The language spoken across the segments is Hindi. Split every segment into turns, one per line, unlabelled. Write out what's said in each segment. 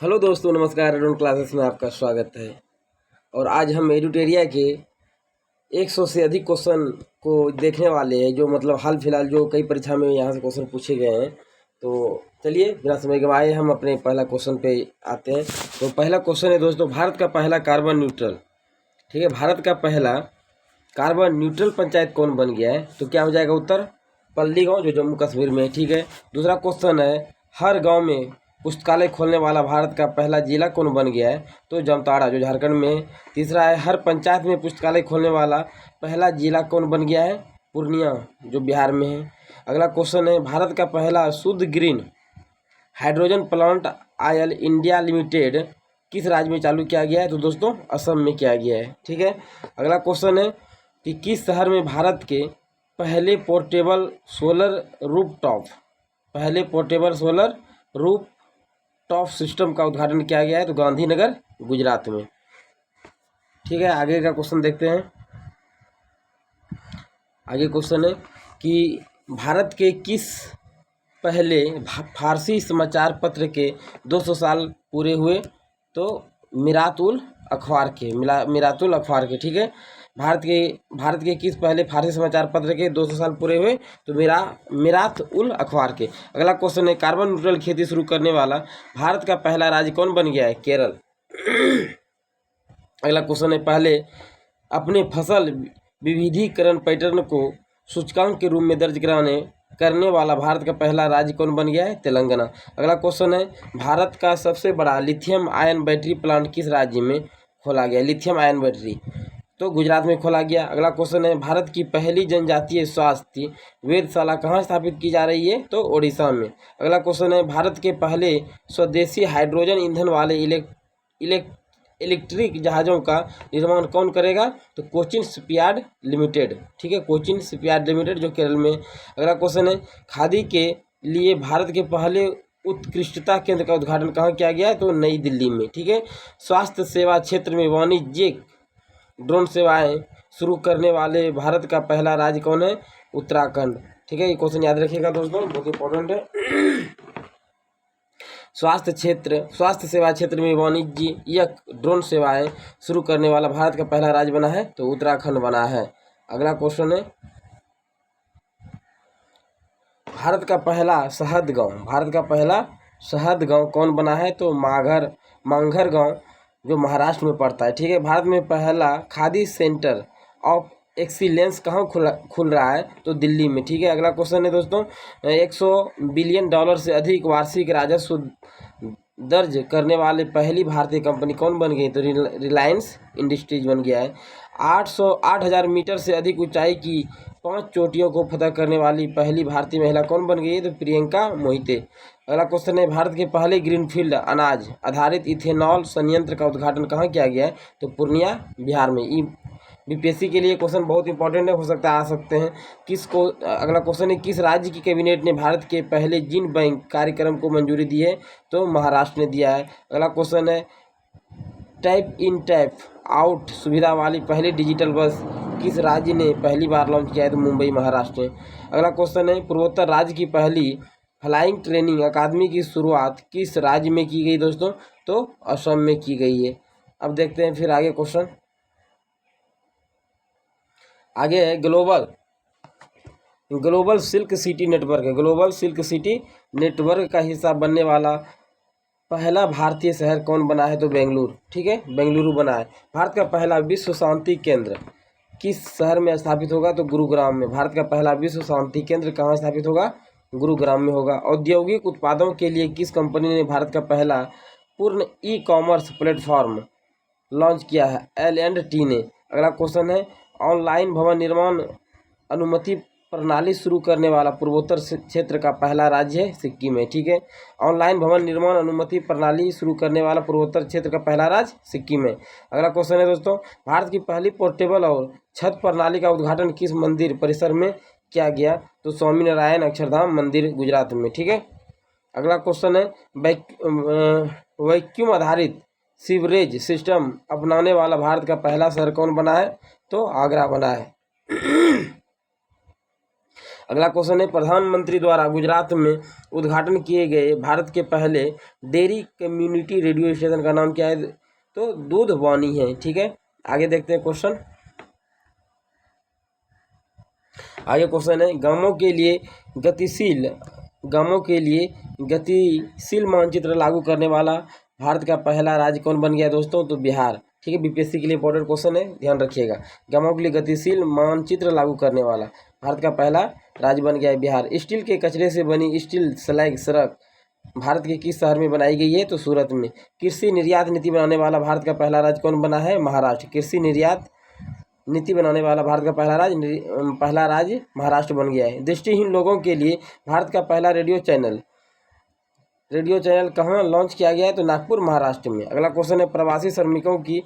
हेलो दोस्तों, नमस्कार। एडवांस क्लासेस में आपका स्वागत है। और आज हम एडुटेरिया के 100 से अधिक क्वेश्चन को देखने वाले हैं, जो मतलब हाल फिलहाल जो कई परीक्षा में यहाँ से क्वेश्चन पूछे गए हैं। तो चलिए बिना समय गंवाए हम अपने पहला क्वेश्चन पे आते हैं। तो पहला क्वेश्चन है दोस्तों, भारत का पहला कार्बन न्यूट्रल, ठीक है, भारत का पहला कार्बन न्यूट्रल पंचायत कौन बन गया है? तो क्या हो जाएगा उत्तर? पल्ली गाँव, जो जम्मू कश्मीर में है, ठीक है। दूसरा क्वेश्चन है, हर गाँव में पुस्तकालय खोलने वाला भारत का पहला जिला कौन बन गया है? तो जामताड़ा, जो झारखंड में है। तीसरा है, हर पंचायत में पुस्तकालय खोलने वाला पहला जिला कौन बन गया है? पूर्णिया, जो बिहार में है। अगला क्वेश्चन है, भारत का पहला शुद्ध green hydrogen plant oil India limited किस राज्य में चालू किया गया है? तो दोस्तों असम में किया गया है, ठीक है। अगला क्वेश्चन है कि किस शहर में भारत के पहले portable solar roof top system का उद्घाटन किया गया है? तो गांधीनगर, गुजरात में, ठीक है। आगे का क्वेश्चन देखते हैं। आगे क्वेश्चन है कि भारत के किस पहले फारसी समाचार पत्र के 200 साल पूरे हुए? तो मिरातुल अखबार के, ठीक है। भारत के किस पहले फारसी समाचार पत्र के 200 साल पूरे हुए? तो मिरात उल अखबार के। अगला क्वेश्चन है, कार्बन न्यूट्रल खेती शुरू करने वाला भारत का पहला राज्य कौन बन गया है? केरल। अगला क्वेश्चन है, पहले अपने फसल विविधीकरण पैटर्न को सूचकांक के रूप में दर्ज करने वाला भारत का पहला राज्य कौन बन गया है? तेलंगाना। अगला क्वेश्चन है, भारत का सबसे बड़ा लिथियम आयन बैटरी प्लांट किस राज्य में खोला गया? लिथियम आयन बैटरी तो गुजरात में खोला गया। अगला क्वेश्चन है, भारत की पहली जनजातीय स्वास्थ्य वेधशाला कहाँ स्थापित की जा रही है? तो ओडिशा में। अगला क्वेश्चन है, भारत के पहले स्वदेशी हाइड्रोजन ईंधन वाले इलेक्ट्रिक जहाज़ों का निर्माण कौन करेगा? तो कोचिन शिपयार्ड लिमिटेड, ठीक है, कोचिन शिपयार्ड लिमिटेड, जो केरल में। अगला क्वेश्चन है, खादी के लिए भारत के पहले उत्कृष्टता केंद्र का उद्घाटन कहाँ किया गया है? तो नई दिल्ली में, ठीक है। स्वास्थ्य सेवा क्षेत्र में वाणिज्यिक ड्रोन सेवाएं शुरू करने वाले भारत का पहला राज्य कौन है? उत्तराखंड, ठीक है। ये क्वेश्चन याद रखिएगा दोस्तों, बहुत इंपॉर्टेंट है। स्वास्थ्य सेवा क्षेत्र में वाणिज्यिक ड्रोन सेवाएं शुरू करने वाला भारत का पहला राज्य बना है? तो उत्तराखंड बना है। अगला क्वेश्चन है, भारत का पहला शहद गांव कौन बना है? तो मांघर गांव, जो महाराष्ट्र में पड़ता है, ठीक है। भारत में पहला खादी सेंटर ऑफ एक्सीलेंस कहाँ खुल रहा है? तो दिल्ली में, ठीक है। अगला क्वेश्चन है दोस्तों, 100 बिलियन डॉलर से अधिक वार्षिक राजस्व दर्ज करने वाले पहली भारतीय कंपनी कौन बन गई? तो रिलायंस इंडस्ट्रीज बन गया है। 8,000 मीटर से अधिक ऊंचाई की 5 चोटियों को फतह करने वाली पहली भारतीय महिला कौन बन गई है? तो प्रियंका मोहिते। अगला क्वेश्चन है, भारत के पहले ग्रीनफील्ड अनाज आधारित इथेनॉल संयंत्र का उद्घाटन कहाँ किया गया है? तो पूर्णिया, बिहार में। बीपीएससी के लिए क्वेश्चन बहुत इंपॉर्टेंट है, हो सकता है आ सकते हैं। अगला क्वेश्चन है, किस राज्य की कैबिनेट ने भारत के पहले जीन बैंक कार्यक्रम को मंजूरी दी है? तो महाराष्ट्र ने दिया है। अगला क्वेश्चन है, टैप इन टैप आउट सुविधा वाली पहली डिजिटल बस किस राज्य ने पहली बार लॉन्च किया है? तो मुंबई, महाराष्ट्र में। अगला क्वेश्चन है, पूर्वोत्तर राज्य की पहली फ्लाइंग ट्रेनिंग अकादमी की शुरुआत किस राज्य में की गई दोस्तों? तो असम में की गई है। अब देखते हैं फिर आगे क्वेश्चन। आगे है, ग्लोबल सिल्क सिटी नेटवर्क है। ग्लोबल सिल्क सिटी नेटवर्क का हिस्सा बनने वाला पहला भारतीय शहर कौन बना है? तो बेंगलुरु, ठीक है, बेंगलुरु बना है। भारत का पहला विश्व शांति केंद्र किस शहर में स्थापित होगा? तो गुरुग्राम में। भारत का पहला विश्व शांति केंद्र कहाँ स्थापित होगा? गुरुग्राम में होगा। औद्योगिक उत्पादों के लिए किस कंपनी ने भारत का पहला पूर्ण ई कॉमर्स प्लेटफॉर्म लॉन्च किया है? L&T ने। अगला क्वेश्चन है, ऑनलाइन भवन निर्माण अनुमति प्रणाली शुरू करने वाला पूर्वोत्तर क्षेत्र का पहला राज्य है? सिक्किम है, ठीक है। ऑनलाइन भवन निर्माण अनुमति प्रणाली शुरू करने वाला पूर्वोत्तर क्षेत्र का पहला राज्य सिक्किम है। अगला क्वेश्चन है दोस्तों, भारत की पहली पोर्टेबल और छत प्रणाली का उद्घाटन किस मंदिर परिसर में किया गया? तो स्वामीनारायण अक्षरधाम मंदिर, गुजरात में, ठीक है। अगला क्वेश्चन है, वैक्यूम आधारित सीवरेज सिस्टम अपनाने वाला भारत का पहला शहर कौन बना है? तो आगरा बना है। अगला क्वेश्चन है, प्रधानमंत्री द्वारा गुजरात में उद्घाटन किए गए भारत के पहले डेयरी कम्युनिटी रेडियो स्टेशन का नाम क्या है? तो दूध वाणी है। ठीक है, आगे देखते हैं क्वेश्चन। आगे क्वेश्चन है, गांवों के लिए गतिशील मानचित्र लागू करने वाला भारत का पहला राज्य कौन बन गया दोस्तों? तो बिहार। ठीक है, बीपीएससी के लिए इंपॉर्टेंट क्वेश्चन है, ध्यान रखिएगा। गांवों के लिए गतिशील मानचित्र लागू करने वाला भारत का पहला राज्य बन गया है बिहार। स्टील के कचरे से बनी स्टील स्लैग सड़क भारत के किस शहर में बनाई गई है? तो सूरत में। कृषि निर्यात नीति बनाने वाला भारत का पहला राज्य कौन बना है? महाराष्ट्र। कृषि निर्यात नीति बनाने वाला भारत का पहला राज्य महाराष्ट्र बन गया है। दृष्टिहीन लोगों के लिए भारत का पहला रेडियो चैनल कहाँ लॉन्च किया गया है? तो नागपुर, महाराष्ट्र में। अगला क्वेश्चन है, प्रवासी श्रमिकों की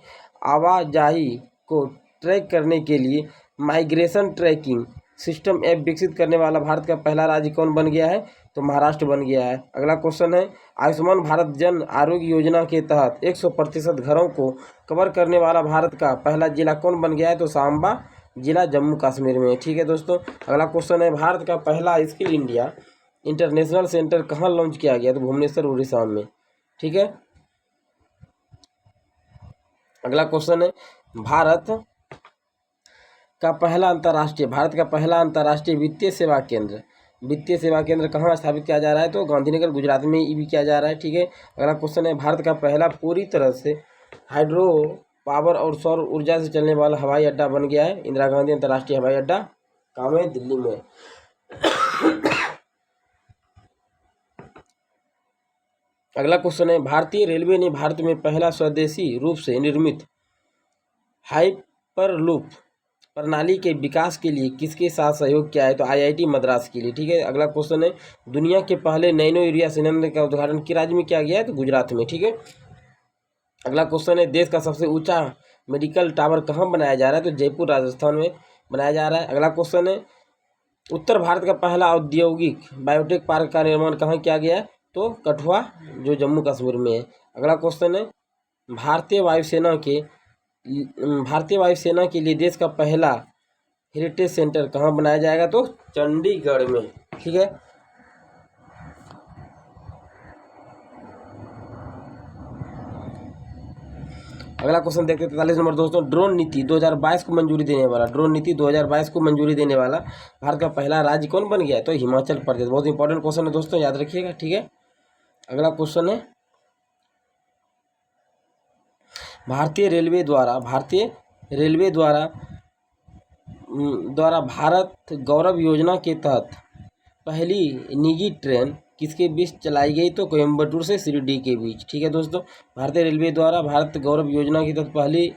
आवाजाही को ट्रैक करने के लिए माइग्रेशन ट्रैकिंग सिस्टम ऐप विकसित करने वाला भारत का पहला राज्य कौन बन गया है? तो महाराष्ट्र बन गया है। अगला क्वेश्चन है, आयुष्मान भारत जन आरोग्य योजना के तहत 100% घरों को कवर करने वाला भारत का पहला जिला कौन बन गया है? तो सांबा जिला, जम्मू कश्मीर में। ठीक है दोस्तों, अगला क्वेश्चन है, भारत का पहला स्किल इंडिया इंटरनेशनल सेंटर कहाँ लॉन्च किया गया? तो भुवनेश्वर, उड़ीसा में। ठीक है, अगला क्वेश्चन है, भारत का पहला अंतर्राष्ट्रीय वित्तीय सेवा केंद्र कहाँ स्थापित किया जा रहा है? तो गांधीनगर, गुजरात में भी किया जा रहा है। ठीक है, अगला क्वेश्चन है, भारत का पहला पूरी तरह से हाइड्रो पावर और सौर ऊर्जा से चलने वाला हवाई अड्डा बन गया है इंदिरा गांधी अंतर्राष्ट्रीय हवाई अड्डा, कहाँ है? दिल्ली में। अगला क्वेश्चन है, भारतीय रेलवे ने भारत में पहला स्वदेशी रूप से निर्मित हाइपरलूप प्रणाली के विकास के लिए किसके साथ सहयोग किया है? तो आईआईटी मद्रास के लिए। ठीक है, अगला क्वेश्चन है, दुनिया के पहले नैनो यूरिया संयंत्र का उद्घाटन किस राज्य में किया गया है? तो गुजरात में। ठीक है, अगला क्वेश्चन है, देश का सबसे ऊंचा मेडिकल टावर कहाँ बनाया जा रहा है? तो जयपुर, राजस्थान में बनाया जा रहा है। अगला क्वेश्चन है, उत्तर भारत का पहला औद्योगिक बायोटेक पार्क का निर्माण कहाँ किया गया है? तो कठुआ, जो जम्मू कश्मीर में है। अगला क्वेश्चन है, भारतीय वायुसेना के लिए देश का पहला हेरिटेज सेंटर कहाँ बनाया जाएगा? तो चंडीगढ़ में। ठीक है, अगला क्वेश्चन देखते हैं 43 नंबर दोस्तों, ड्रोन नीति 2022 को मंजूरी देने वाला भारत का पहला राज्य कौन बन गया है? तो हिमाचल प्रदेश। बहुत इंपॉर्टेंट क्वेश्चन है दोस्तों, याद रखिएगा। ठीक है, अगला क्वेश्चन है, भारतीय रेलवे द्वारा भारत गौरव योजना के तहत पहली निजी ट्रेन किसके बीच चलाई गई? तो कोयम्बटूर से शिरडी के बीच। ठीक है दोस्तों, भारतीय रेलवे द्वारा भारत गौरव योजना के तहत पहली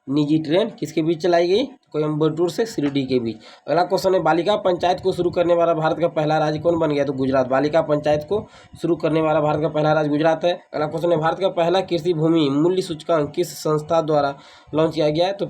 निजी ट्रेन किसके बीच चलाई गई? कोयम्बटूर से शिरडी के बीच। अगला क्वेश्चन है, बालिका पंचायत को शुरू करने वाला भारत का पहला राज्य कौन बन गया? तो गुजरात। बालिका पंचायत को शुरू करने वाला भारत का पहला राज्य गुजरात है। अगला क्वेश्चन है, भारत का पहला कृषि भूमि मूल्य सूचकांक किस संस्था द्वारा लॉन्च किया गया है? तो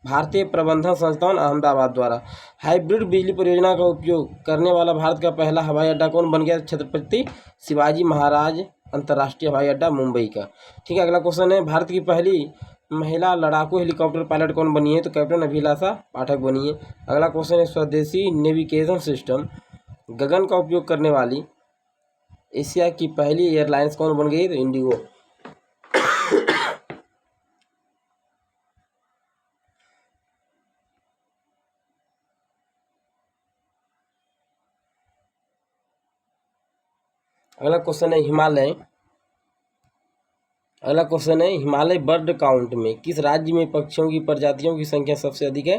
भारतीय प्रबंधन संस्थान, अहमदाबाद द्वारा। हाइब्रिड बिजली परियोजना का उपयोग करने वाला भारत का पहला हवाई अड्डा कौन बन गया? छत्रपति शिवाजी महाराज अंतर्राष्ट्रीय हवाई अड्डा, मुंबई का। ठीक है, अगला क्वेश्चन है, भारत की पहली महिला लड़ाकू हेलीकॉप्टर पायलट कौन बनी है? तो कैप्टन अभिलाषा पाठक बनी है। अगला क्वेश्चन है, स्वदेशी नेविगेशन सिस्टम गगन का उपयोग करने वाली एशिया की पहली एयरलाइंस कौन बन गई? तो इंडिगो। अगला क्वेश्चन है, हिमालय बर्ड काउंट में किस राज्य में पक्षियों की प्रजातियों की संख्या सबसे अधिक है?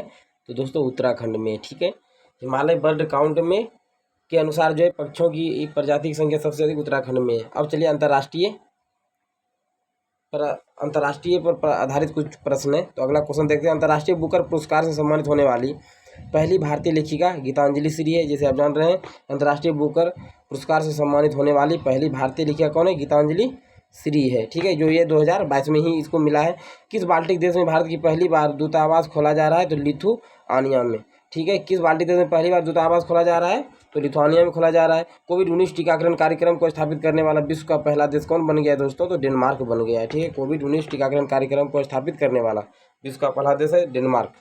तो दोस्तों उत्तराखंड में। ठीक है, हिमालय बर्ड काउंट में के अनुसार जो है पक्षियों की प्रजाति की संख्या सबसे अधिक उत्तराखंड में है। अब चलिए अंतर्राष्ट्रीय पर आधारित कुछ प्रश्न है। तो अगला क्वेश्चन देखते हैं, अंतर्राष्ट्रीय बुकर पुरस्कार से सम्मानित होने वाली पहली भारतीय लेखिका गीतांजलि श्री है। जैसे आप जान रहे हैं, अंतर्राष्ट्रीय बुकर पुरस्कार से सम्मानित होने वाली पहली भारतीय लेखिका कौन है? गीतांजलि श्री है। ठीक है, जो ये 2022 में ही इसको मिला है। किस बाल्टिक देश में भारत की पहली बार दूतावास खोला जा रहा है? तो लिथुआनिया में। ठीक है, किस बाल्टिक देश में पहली बार दूतावास खोला जा रहा है? तो लिथुआनिया में खोला जा रहा है। कोविड-19 टीकाकरण कार्यक्रम को स्थापित करने वाला विश्व का पहला देश कौन बन गया है दोस्तों? तो डेनमार्क बन गया है। ठीक है, कोविड-19 टीकाकरण कार्यक्रम को स्थापित करने वाला विश्व का पहला देश है डेनमार्क।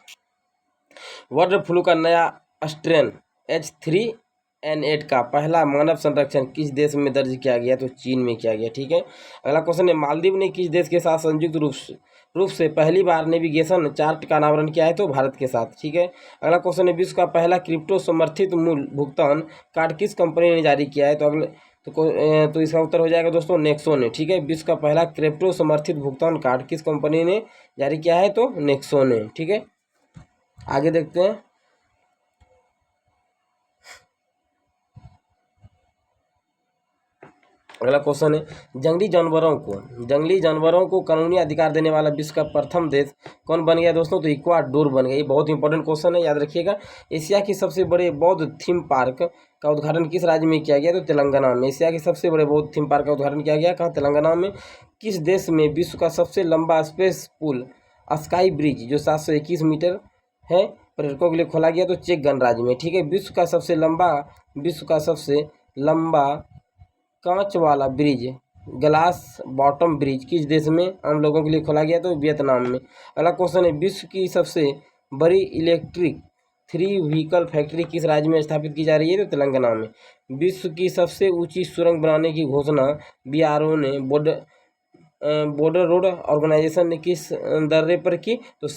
बर्ड फ्लू का नया स्ट्रेन H3 UN का पहला मानव संरक्षण किस देश में दर्ज किया गया? तो चीन में किया गया। ठीक है। अगला क्वेश्चन है, मालदीव ने किस देश के साथ संयुक्त रूप से पहली बार नेविगेशन चार्ट का अनावरण किया है? तो भारत के साथ। ठीक है। अगला क्वेश्चन है, विश्व का पहला क्रिप्टो समर्थित मूल भुगतान कार्ड किस कंपनी ने जारी किया है? तो इसका उत्तर हो जाएगा दोस्तों नेक्सो ने। ठीक है। विश्व का पहला क्रिप्टो समर्थित भुगतान कार्ड किस कंपनी ने जारी किया है? तो नेक्सो ने। ठीक है। आगे देखते हैं। अगला क्वेश्चन है, जंगली जानवरों को कानूनी अधिकार देने वाला विश्व का प्रथम देश कौन बन गया दोस्तों? तो इक्वाडोर बन गया। ये बहुत इंपॉर्टेंट क्वेश्चन है, याद रखिएगा। एशिया की सबसे बड़े बौद्ध थीम पार्क का उद्घाटन किस राज्य में किया गया? तो तेलंगाना में। एशिया के सबसे बड़े बौद्ध थीम पार्क का उद्घाटन किया गया कहाँ? तेलंगाना में। किस देश में विश्व का सबसे लंबा स्पेस पूल स्काई ब्रिज जो 721 मीटर है पर्यटकों के लिए खोला गया? तो चेक गणराज्य में। ठीक है। विश्व का सबसे लंबा कांच वाला ब्रिज ग्लास बॉटम ब्रिज किस देश में आम लोगों के लिए खोला गया? तो वियतनाम में। अगला क्वेश्चन है, विश्व की सबसे बड़ी इलेक्ट्रिक 3 व्हीकल फैक्ट्री किस राज्य में स्थापित की जा रही है? तो तेलंगाना में। विश्व की सबसे ऊंची सुरंग बनाने की घोषणा BRO ने बॉर्डर रोड ऑर्गेनाइजेशन ने किस दर्रे पर की? तो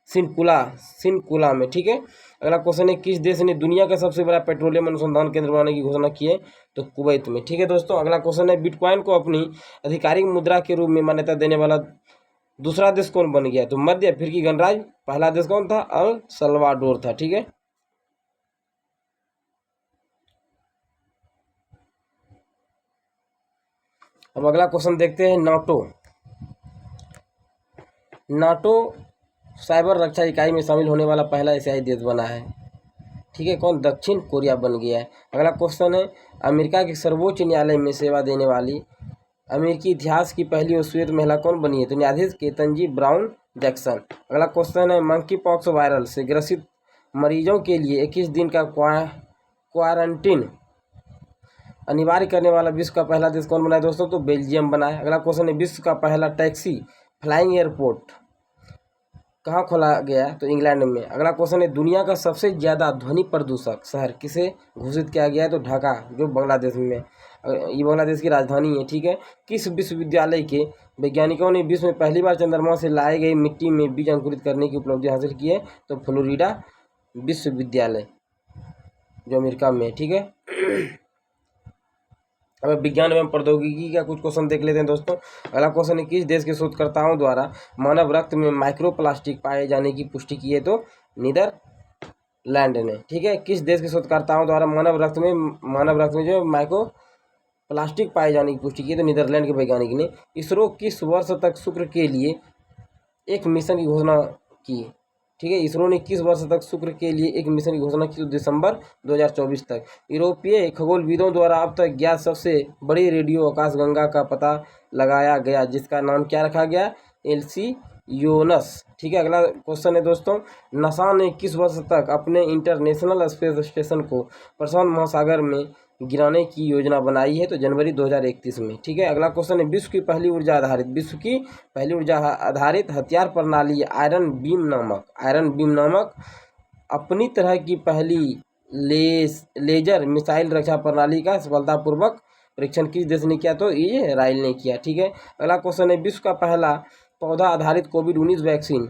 सिनकुला में। ठीक है। अगला क्वेश्चन है, किस देश ने दुनिया का सबसे बड़ा पेट्रोलियम अनुसंधान केंद्र बनाने की घोषणा की है? तो कुवैत में। ठीक है दोस्तों। अगला क्वेश्चन है, बिटकॉइन को अपनी आधिकारिक मुद्रा के रूप में मान्यता देने वाला दूसरा देश कौन बन गया? तो मध्य अफ्रीकी गणराज्य। पहला देश कौन था? अल सल्वाडोर था। ठीक है। अब अगला क्वेश्चन देखते हैं, नाटो साइबर रक्षा इकाई में शामिल होने वाला पहला एशियाई देश बना है। ठीक है। कौन? दक्षिण कोरिया बन गया है। अगला क्वेश्चन है, अमेरिका के सर्वोच्च न्यायालय में सेवा देने वाली अमेरिकी इतिहास की पहली और श्वेत महिला कौन बनी है? तो न्यायाधीश केतन ब्राउन जैक्सन। अगला क्वेश्चन है, मंकी पॉक्स वायरल से ग्रसित मरीजों के लिए 21 दिन का क्वारंटीन अनिवार्य करने वाला विश्व का पहला देश कौन बना है दोस्तों? तो बेल्जियम बना है। अगला क्वेश्चन है, विश्व का पहला टैक्सी फ्लाइंग एयरपोर्ट कहाँ खोला गया? तो इंग्लैंड में। अगला क्वेश्चन है, दुनिया का सबसे ज़्यादा ध्वनि प्रदूषक शहर किसे घोषित किया गया है? तो ढाका, जो बांग्लादेश में। ये बांग्लादेश की राजधानी है। ठीक है। किस विश्वविद्यालय के वैज्ञानिकों ने विश्व में पहली बार चंद्रमा से लाए गई मिट्टी में बीज अंकुरित करने की उपलब्धि हासिल की है? तो फ्लोरिडा विश्वविद्यालय, जो अमेरिका में। ठीक है। अब विज्ञान एवं प्रौद्योगिकी का कुछ क्वेश्चन देख लेते हैं दोस्तों। अगला क्वेश्चन है, किस देश के शोधकर्ताओं द्वारा मानव रक्त में माइक्रोप्लास्टिक पाए जाने की पुष्टि की है? तो नीदरलैंड ने। ठीक है। किस देश के शोधकर्ताओं द्वारा मानव रक्त में जो माइक्रो प्लास्टिक पाए जाने की पुष्टि की? तो नीदरलैंड के वैज्ञानिक ने। इसरो किस वर्ष तक शुक्र के लिए एक मिशन की घोषणा की? ठीक है। इसरो ने किस वर्ष तक शुक्र के लिए एक मिशन की घोषणा की? तो दिसंबर 2024 तक। यूरोपीय खगोलविदों द्वारा अब तक ज्ञात सबसे बड़ी रेडियो आकाशगंगा का पता लगाया गया, जिसका नाम क्या रखा गया? एल्सियोनस। ठीक है। अगला क्वेश्चन है दोस्तों, नासा ने किस वर्ष तक अपने इंटरनेशनल स्पेस स्टेशन को प्रशांत महासागर में गिराने की योजना बनाई है? तो जनवरी 2031 में। ठीक है। अगला क्वेश्चन है, विश्व की पहली ऊर्जा आधारित हथियार प्रणाली आयरन बीम नामक अपनी तरह की पहली लेजर मिसाइल रक्षा प्रणाली का सफलतापूर्वक परीक्षण किस देश ने किया? तो इजराइल ने किया। ठीक है। अगला क्वेश्चन है, विश्व का पहला पौधा आधारित कोविड-19 वैक्सीन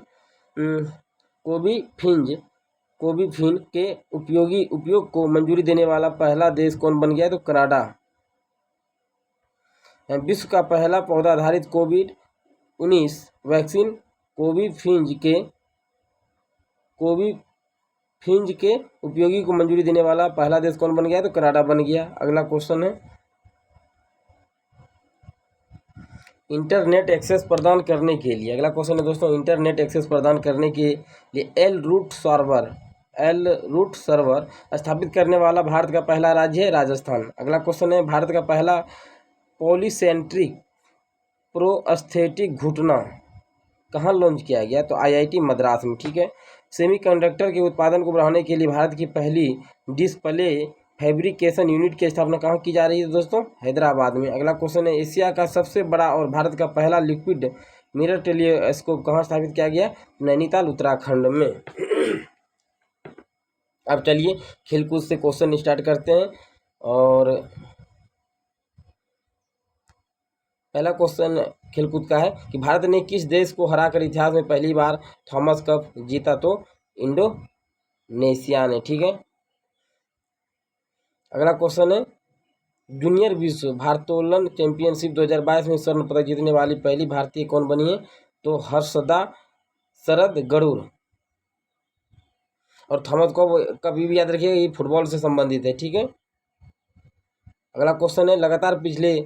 कोविफिन के उपयोग को मंजूरी देने वाला पहला देश कौन बन गया? तो कनाडा। विश्व का पहला पौधा आधारित कोविड-19 वैक्सीन कोविफिन के उपयोग को मंजूरी देने वाला पहला देश कौन बन गया? तो कनाडा बन गया। अगला क्वेश्चन है, इंटरनेट एक्सेस प्रदान करने के लिए। अगला क्वेश्चन है दोस्तों, इंटरनेट एक्सेस प्रदान करने के लिए एल रूट सर्वर स्थापित करने वाला भारत का पहला राज्य है राजस्थान। अगला क्वेश्चन है, भारत का पहला पॉलीसेंट्रिक प्रोस्थेटिक घुटना कहाँ लॉन्च किया गया? तो IIT मद्रास में। ठीक है। सेमीकंडक्टर के उत्पादन को बढ़ाने के लिए भारत की पहली डिस्प्ले फैब्रिकेशन यूनिट की स्थापना कहाँ की जा रही है दोस्तों? हैदराबाद में। अगला क्वेश्चन है, एशिया का सबसे बड़ा और भारत का पहला लिक्विड मिरर टेलीस्कोप कहाँ स्थापित किया गया? नैनीताल उत्तराखंड में। अब चलिए खेलकूद से क्वेश्चन स्टार्ट करते हैं। और पहला क्वेश्चन खेलकूद का है कि भारत ने किस देश को हराकर इतिहास में पहली बार थॉमस कप जीता? तो इंडोनेशिया ने। ठीक है, अगला क्वेश्चन है जूनियर विश्व भारोत्तोलन चैंपियनशिप 2022 में स्वर्ण पदक जीतने वाली पहली भारतीय कौन बनी है? तो हर्षदा शरद गरुड़। और थॉमस कप भी याद रखिएगा, ये फुटबॉल से संबंधित है। ठीक है, अगला क्वेश्चन है लगातार पिछले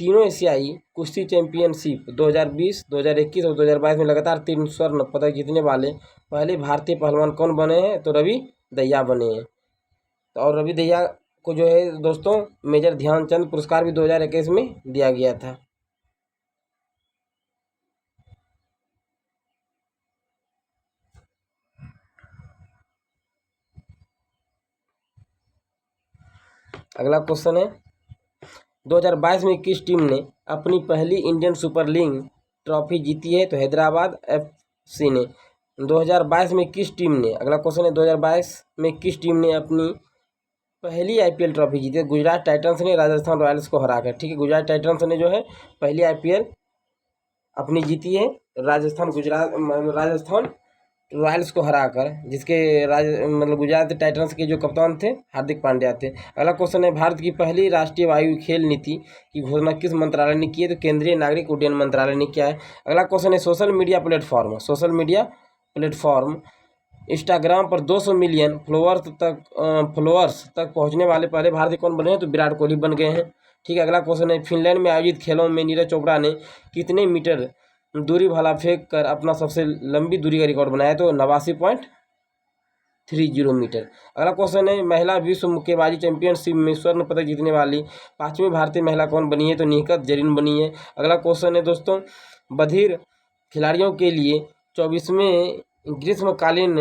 तीनों एशियाई कुश्ती चैंपियनशिप 2020, 2021 और 2022 में लगातार 3 स्वर्ण पदक जीतने वाले पहले भारतीय पहलवान कौन बने हैं? तो रवि दहिया बने हैं। तो और रवि दहिया को जो है दोस्तों मेजर ध्यानचंद पुरस्कार भी 2021 में दिया गया था। अगला क्वेश्चन है 2022 में किस टीम ने अपनी पहली इंडियन सुपर लीग ट्रॉफी जीती है? तो हैदराबाद एफसी ने। 2022 में किस टीम ने, अगला क्वेश्चन है 2022 में किस टीम ने अपनी पहली आईपीएल ट्रॉफी जीती है? गुजरात टाइटंस ने राजस्थान रॉयल्स को हराकर। ठीक है, गुजरात टाइटंस ने जो है पहली आईपीएल अपनी जीती है राजस्थान रॉयल्स को हराकर, जिसके गुजरात टाइटंस के जो कप्तान थे हार्दिक पांड्या थे। अगला क्वेश्चन है भारत की पहली राष्ट्रीय वायु खेल नीति की घोषणा किस मंत्रालय ने की है? तो केंद्रीय नागरिक उड्डयन मंत्रालय ने किया है। अगला क्वेश्चन है सोशल मीडिया प्लेटफॉर्म इंस्टाग्राम पर 200 मिलियन फॉलोअर्स तक पहुंचने वाले पहले भारतीय कौन बने हैं? तो विराट कोहली बन गए हैं। ठीक है, अगला क्वेश्चन है फिनलैंड में आयोजित खेलों में नीरज चोपड़ा ने कितने मीटर दूरी भाला फेंक कर अपना सबसे लंबी दूरी का रिकॉर्ड बनाया? तो 89.30 मीटर। अगला क्वेश्चन है महिला विश्व मुक्केबाजी चैंपियनशिप में स्वर्ण पदक जीतने वाली 5वीं भारतीय महिला कौन बनी है? तो निखत जरीन बनी है। अगला क्वेश्चन है दोस्तों बधिर खिलाड़ियों के लिए 24वें ग्रीष्मकालीन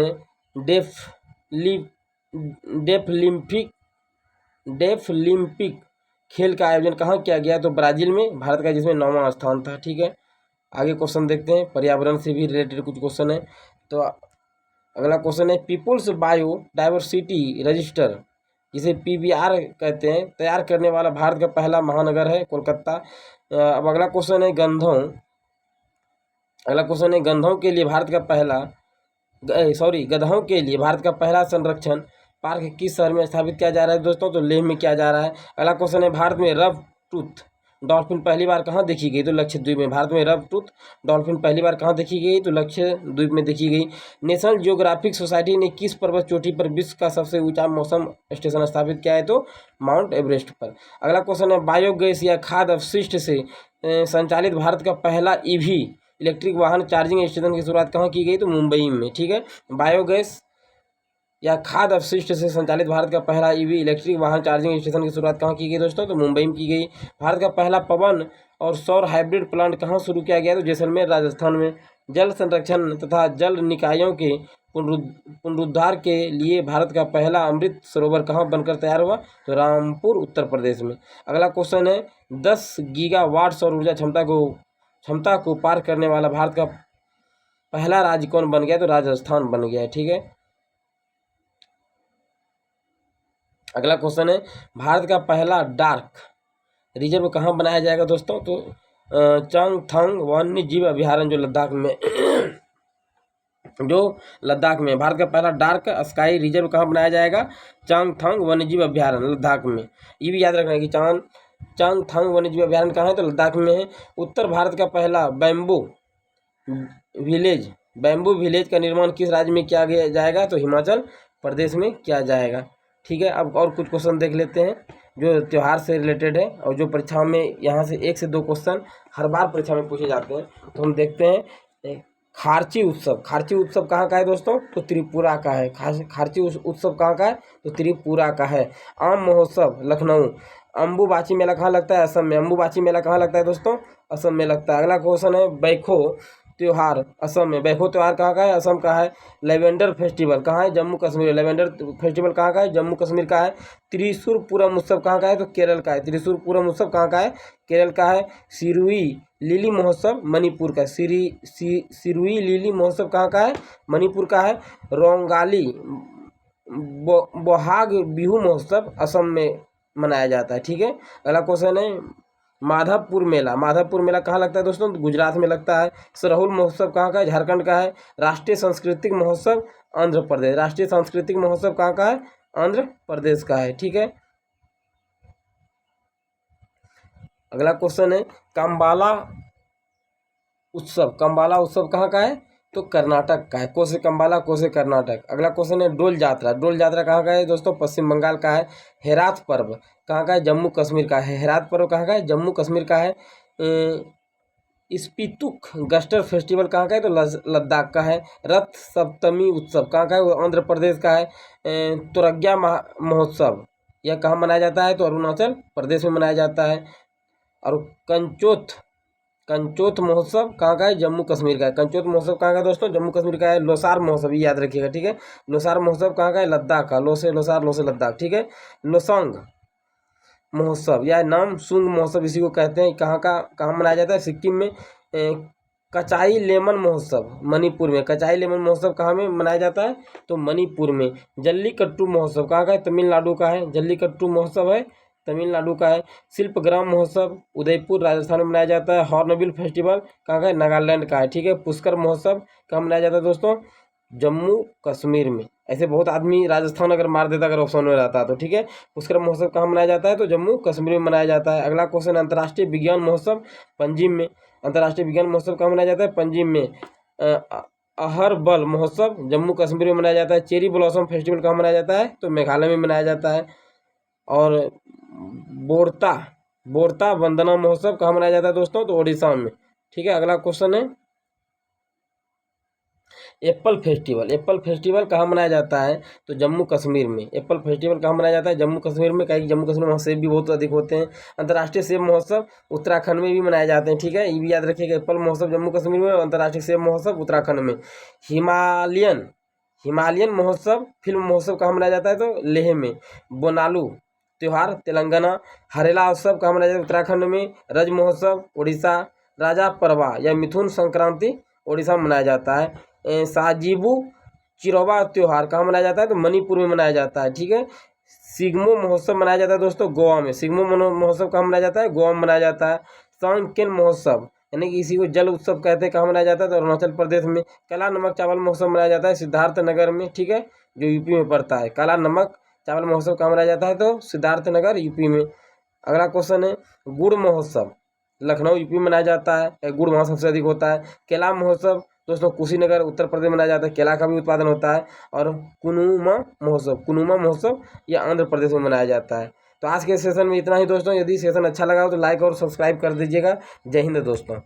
डेफलिम्पिक खेल का आयोजन कहाँ किया गया? तो ब्राजील में, भारत का जिसमें 9वां स्थान था। ठीक है, आगे क्वेश्चन देखते हैं, पर्यावरण से भी रिलेटेड कुछ क्वेश्चन है। तो अगला क्वेश्चन है पीपुल्स बायो डाइवर्सिटी रजिस्टर, जिसे पीबीआर कहते हैं, तैयार करने वाला भारत का पहला महानगर है कोलकाता। अब अगला क्वेश्चन है गधों के लिए भारत का पहला संरक्षण पार्क किस शहर में स्थापित किया जा रहा है? दोस्तों तो लेह में किया जा रहा है। अगला क्वेश्चन है भारत में रफ टूथ डॉल्फिन पहली बार कहाँ देखी गई? तो लक्षद्वीप में। भारत में रफ टूथ डॉल्फिन पहली बार कहाँ देखी गई? तो लक्षद्वीप में देखी गई। नेशनल जियोग्राफिक सोसाइटी ने किस पर्वत चोटी पर विश्व का सबसे ऊंचा मौसम स्टेशन स्थापित किया है? तो माउंट एवरेस्ट पर। अगला क्वेश्चन है बायोगैस या खाद्य अपशिष्ट से संचालित भारत का पहला ईवी इलेक्ट्रिक वाहन चार्जिंग स्टेशन की शुरुआत कहाँ की गई? तो मुंबई में। ठीक है, बायोगैस या खाद्य अपशिष्ट से संचालित भारत का पहला ईवी इलेक्ट्रिक वाहन चार्जिंग स्टेशन की शुरुआत कहाँ की गई दोस्तों? तो मुंबई में की गई। भारत का पहला पवन और सौर हाइब्रिड प्लांट कहाँ शुरू किया गया? तो जैसलमेर राजस्थान में। जल संरक्षण तथा जल निकायों के पुनरुद्धार के लिए भारत का पहला अमृत सरोवर कहाँ बनकर तैयार हुआ? तो रामपुर उत्तर प्रदेश में। अगला क्वेश्चन है 10 गीगावाट सौर ऊर्जा क्षमता को पार करने वाला भारत का पहला राज्य कौन बन गया? तो राजस्थान बन गया है। ठीक है, अगला क्वेश्चन है भारत का पहला डार्क रिजर्व कहाँ बनाया जाएगा दोस्तों? तो चांगथंग वन्य जीव अभ्यारण्य जो लद्दाख में भारत का पहला डार्क स्काई रिजर्व कहाँ बनाया जाएगा? चांगथंग वन्यजीव अभ्यारण्य लद्दाख में। ये भी याद रखना है कि चांगथंग वन्यजीव अभ्यारण्य कहाँ है? तो लद्दाख में है। उत्तर भारत का पहला बैम्बू विलेज का निर्माण किस राज्य में किया जाएगा? तो हिमाचल प्रदेश में किया जाएगा। ठीक है, अब और कुछ क्वेश्चन देख लेते हैं जो त्यौहार से रिलेटेड है और जो परीक्षाओं में यहाँ से 1 से 2 क्वेश्चन हर बार परीक्षा में पूछे जाते हैं। तो हम देखते हैं खार्ची उत्सव कहाँ का है दोस्तों? तो त्रिपुरा का है। खार्ची उत्सव कहाँ का है? तो त्रिपुरा का है। आम महोत्सव लखनऊ। अम्बुबाची मेला कहाँ लगता है? असम में। अम्बुबाची मेला कहाँ लगता है दोस्तों? असम में लगता है। अगला क्वेश्चन है बैखो त्योहार असम में। बैखो त्योहार कहाँ का है? असम का है। लेवेंडर फेस्टिवल कहाँ है? जम्मू कश्मीर। लेवेंडर फेस्टिवल कहाँ का है? जम्मू कश्मीर का है। त्रिशूर पूरम उत्सव कहाँ का है? तो केरल का है। त्रिशूर पूरम उत्सव कहाँ का है? केरल का है। सिरुई लिली महोत्सव मणिपुर का। सिरुई लिली महोत्सव कहाँ का है? मणिपुर का है। रोंगाली बोहाग बिहू महोत्सव असम में मनाया जाता है। ठीक है, अगला क्वेश्चन है माधवपुर मेला। माधवपुर मेला कहाँ लगता है दोस्तों? गुजरात में लगता है। सरहुल महोत्सव कहाँ का है? झारखंड का है। राष्ट्रीय सांस्कृतिक महोत्सव आंध्र प्रदेश। राष्ट्रीय सांस्कृतिक महोत्सव कहाँ का है? आंध्र प्रदेश का है। ठीक है, अगला क्वेश्चन है कंबाला उत्सव। कंबाला उत्सव कहाँ का है? तो कर्नाटक का है। कोसे कंबाला, कोसे कर्नाटक। अगला क्वेश्चन है डोल जात्रा। डोल जात्रा कहाँ का है दोस्तों? पश्चिम बंगाल का है। हेरात पर्व कहाँ का है? जम्मू कश्मीर का है। हेरात पर्व कहाँ का है? जम्मू कश्मीर का है। स्पीतुक गस्टर फेस्टिवल कहाँ का है? तो लद्दाख का है। रथ सप्तमी उत्सव कहाँ का है? वो आंध्र प्रदेश का है। तुरग्या महोत्सव यह कहाँ मनाया जाता है? तो अरुणाचल प्रदेश में मनाया जाता है। और कंचोत महोत्सव कहाँ का है? जम्मू कश्मीर का है। कंचोत महोत्सव कहाँ का है दोस्तों? जम्मू कश्मीर का है। लोसार महोत्सव ये याद रखिएगा। ठीक है, लोसार महोत्सव कहाँ का है? लद्दाख का। लो से लोसार, लो से लद्दाख। ठीक है, लोसंग महोत्सव या नाम सुंग महोत्सव इसी को कहते हैं। कहाँ मनाया जाता है? सिक्किम में। कचाई लेमन महोत्सव मणिपुर में। कचाई लेमन महोत्सव कहाँ में मनाया जाता है? तो मणिपुर में। जल्लीकट्टू महोत्सव कहाँ का है? तमिलनाडु का है। जल्लीकट्टू महोत्सव है तमिलनाडु का है। शिल्पग्राम महोत्सव उदयपुर राजस्थान में मनाया जाता है। हॉर्नबिल फेस्टिवल कहाँ का है? नागालैंड का है। ठीक है, पुष्कर महोत्सव कहाँ मनाया जाता है दोस्तों? जम्मू कश्मीर में। ऐसे बहुत आदमी राजस्थान अगर मार देता अगर ऑप्शन में रहता तो। ठीक है, पुष्कर महोत्सव कहाँ मनाया जाता है? तो जम्मू कश्मीर में मनाया जाता है। अगला क्वेश्चन अंतर्राष्ट्रीय विज्ञान महोत्सव पंजिम में। अंतर्राष्ट्रीय विज्ञान महोत्सव कहाँ मनाया जाता है? पंजिम में। अहरबल महोत्सव जम्मू कश्मीर में मनाया जाता है। चेरी ब्लॉसम फेस्टिवल कहाँ मनाया जाता है? तो मेघालय में मनाया जाता है। और बोरता वंदना महोत्सव कहाँ मनाया जाता है दोस्तों? तो ओडिशा में। ठीक है, अगला क्वेश्चन है एप्पल फेस्टिवल। एप्पल फेस्टिवल कहाँ मनाया जाता है? तो जम्मू कश्मीर में। एप्पल फेस्टिवल कहाँ मनाया जाता है? जम्मू कश्मीर में। कहीं जम्मू कश्मीर में सेब भी बहुत अधिक होते हैं। अंतर्राष्ट्रीय सेब महोत्सव उत्तराखंड में भी मनाए जाते हैं। ठीक है, ये भी याद रखिएगा। एप्पल महोत्सव जम्मू कश्मीर में, अंतर्राष्ट्रीय सेब महोत्सव उत्तराखंड में। हिमालयन महोत्सव फिल्म महोत्सव कहाँ मनाया जाता है? तो लेह में। बोनालू त्योहार तेलंगाना। हरेला उत्सव कहाँ मनाया जाता है? उत्तराखंड में। रज महोत्सव उड़ीसा। राजा परवा या मिथुन संक्रांति उड़ीसा में मनाया जाता है। साजीबू चिरौबा त्योहार कहाँ मनाया जाता है? तो मणिपुर में मनाया जाता है। ठीक है, सिग्मो महोत्सव मनाया जाता है दोस्तों गोवा में। सिग्मो महोत्सव कहाँ मनाया जाता है? गोवा में मनाया जाता है। सांकेन महोत्सव यानी कि इसी को जल उत्सव कहते हैं, कहाँ मनाया जाता है? तो अरुणाचल प्रदेश में। काला नमक चावल महोत्सव मनाया जाता है सिद्धार्थनगर में। ठीक है, जो यूपी में पड़ता है। काला नमक चावल महोत्सव कहाँ मनाया जाता है? तो सिद्धार्थनगर यूपी में। अगला क्वेश्चन है गुड़ महोत्सव लखनऊ यूपी में मनाया जाता है। गुड़ वहाँ सबसे अधिक होता है। केला महोत्सव दोस्तों कुशीनगर उत्तर प्रदेश में मनाया जाता है। केला का भी उत्पादन होता है। और कुनुमा महोत्सव ये आंध्र प्रदेश में मनाया जाता है। तो आज के सेशन में इतना ही दोस्तों। यदि सेशन अच्छा लगा हो तो लाइक और सब्सक्राइब कर दीजिएगा। जय हिंद दोस्तों।